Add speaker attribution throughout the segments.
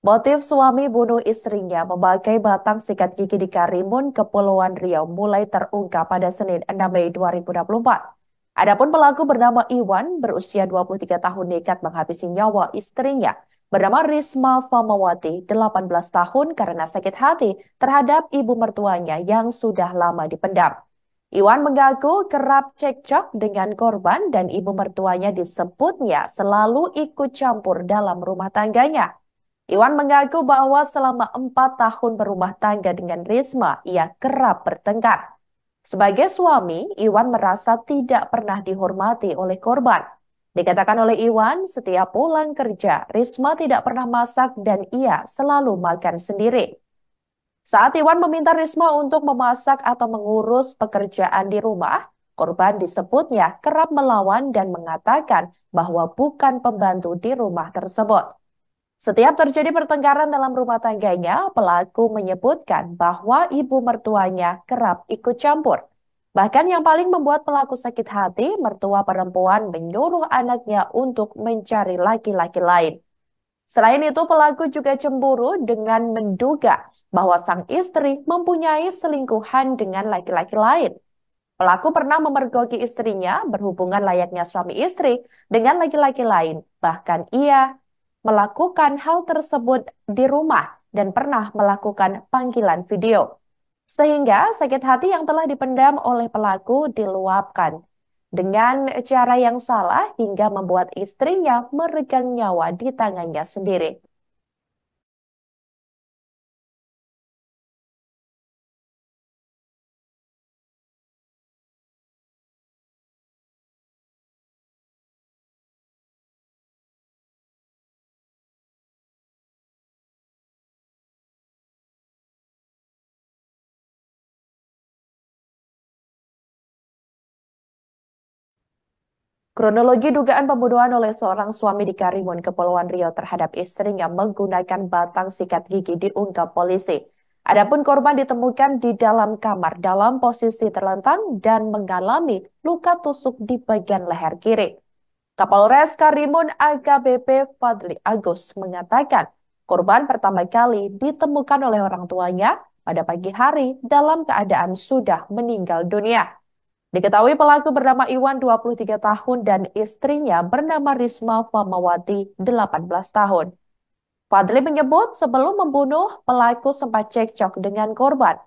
Speaker 1: Motif suami bunuh istrinya memakai batang sikat gigi di Karimun, Kepulauan Riau mulai terungkap pada Senin 6 Mei 2024. Adapun pelaku bernama Iwan berusia 23 tahun nekat menghabisi nyawa istrinya bernama Risma Famawati 18 tahun karena sakit hati terhadap ibu mertuanya yang sudah lama dipendam. Iwan mengaku kerap cekcok dengan korban dan ibu mertuanya disebutnya selalu ikut campur dalam rumah tangganya. Iwan mengaku bahwa selama 4 tahun berumah tangga dengan Risma, ia kerap bertengkar. Sebagai suami, Iwan merasa tidak pernah dihormati oleh korban. Dikatakan oleh Iwan, setiap pulang kerja, Risma tidak pernah masak dan ia selalu makan sendiri. Saat Iwan meminta Risma untuk memasak atau mengurus pekerjaan di rumah, korban disebutnya kerap melawan dan mengatakan bahwa bukan pembantu di rumah tersebut. Setiap terjadi pertengkaran dalam rumah tangganya, pelaku menyebutkan bahwa ibu mertuanya kerap ikut campur. Bahkan yang paling membuat pelaku sakit hati, mertua perempuan menyuruh anaknya untuk mencari laki-laki lain. Selain itu, pelaku juga cemburu dengan menduga bahwa sang istri mempunyai selingkuhan dengan laki-laki lain. Pelaku pernah memergoki istrinya berhubungan layaknya suami istri dengan laki-laki lain. Bahkan ia melakukan hal tersebut di rumah dan pernah melakukan panggilan video. Sehingga sakit hati yang telah dipendam oleh pelaku diluapkan dengan cara yang salah hingga membuat istrinya meregang nyawa di tangannya sendiri. Kronologi dugaan pembunuhan oleh seorang suami di Karimun, Kepulauan Riau terhadap istrinya menggunakan batang sikat gigi diungkap polisi. Adapun korban ditemukan di dalam kamar dalam posisi terlentang dan mengalami luka tusuk di bagian leher kiri. Kapolres Karimun AKBP Fadli Agus mengatakan korban pertama kali ditemukan oleh orang tuanya pada pagi hari dalam keadaan sudah meninggal dunia. Diketahui pelaku bernama Iwan 23 tahun dan istrinya bernama Risma Famawati 18 tahun. Fadli menyebut sebelum membunuh, pelaku sempat cekcok dengan korban.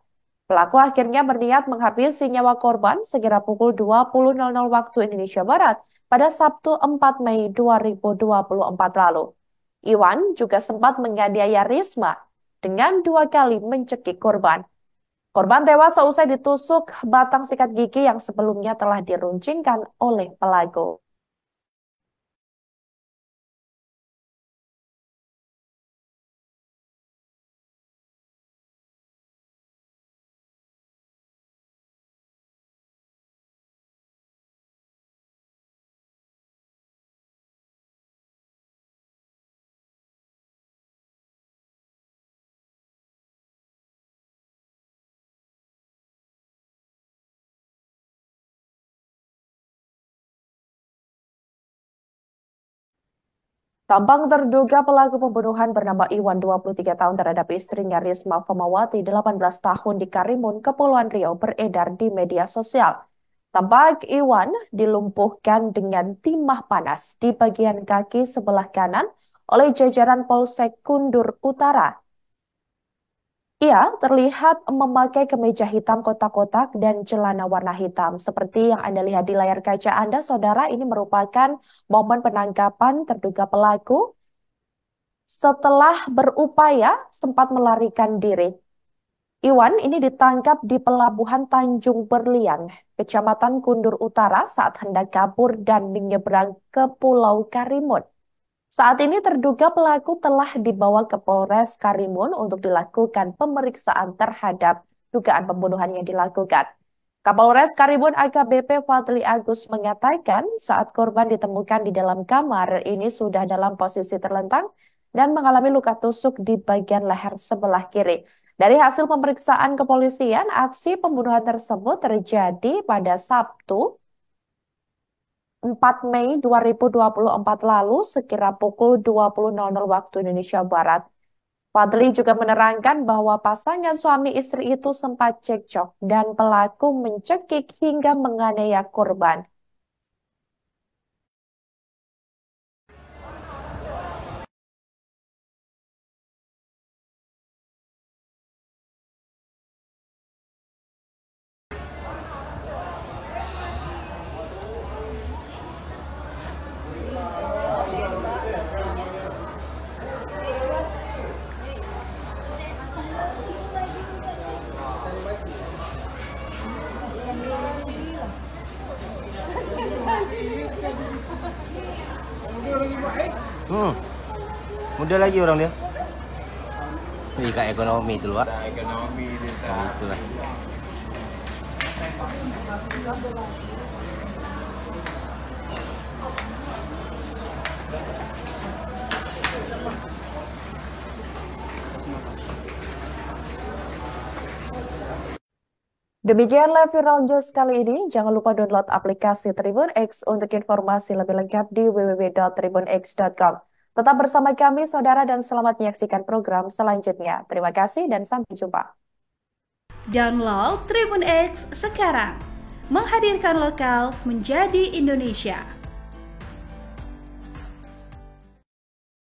Speaker 1: Pelaku akhirnya berniat menghabisi nyawa korban segera pukul 20.00 waktu Indonesia Barat pada Sabtu 4 Mei 2024 lalu. Iwan juga sempat menganiaya Risma dengan 2 kali mencekik korban. Korban tewas seusai ditusuk batang sikat gigi yang sebelumnya telah diruncingkan oleh pelaku. Tampang terduga pelaku pembunuhan bernama Iwan 23 tahun terhadap istrinya Risma Famawati 18 tahun di Karimun, Kepulauan Riau beredar di media sosial. Tampak Iwan dilumpuhkan dengan timah panas di bagian kaki sebelah kanan oleh jajaran Polsek Kundur Utara. Ia terlihat memakai kemeja hitam kotak-kotak dan celana warna hitam. Seperti yang Anda lihat di layar kaca Anda, saudara, ini merupakan momen penangkapan terduga pelaku setelah berupaya sempat melarikan diri. Iwan ini ditangkap di Pelabuhan Tanjung Berlian, Kecamatan Kundur Utara saat hendak kabur dan menyeberang ke Pulau Karimun. Saat ini terduga pelaku telah dibawa ke Polres Karimun untuk dilakukan pemeriksaan terhadap dugaan pembunuhan yang dilakukan. Kapolres Karimun AKBP Fadli Agus mengatakan saat korban ditemukan di dalam kamar ini sudah dalam posisi terlentang dan mengalami luka tusuk di bagian leher sebelah kiri. Dari hasil pemeriksaan kepolisian, aksi pembunuhan tersebut terjadi pada Sabtu 4 Mei 2024 lalu sekira pukul 20.00 waktu Indonesia Barat. Fadli juga menerangkan bahwa pasangan suami istri itu sempat cekcok dan pelaku mencekik hingga menganiaya korban.
Speaker 2: Hmm, muda lagi orang dia. Jadi kak ekonomi itu luar. Ekonomi dia. Nah, itulah.
Speaker 1: Demikianlah Viral News kali ini. Jangan lupa download aplikasi Tribun X untuk informasi lebih lengkap di www.tribunx.com. Tetap bersama kami, saudara, dan selamat menyaksikan program selanjutnya. Terima kasih dan sampai jumpa.
Speaker 3: Download Tribun X sekarang. Menghadirkan lokal menjadi Indonesia.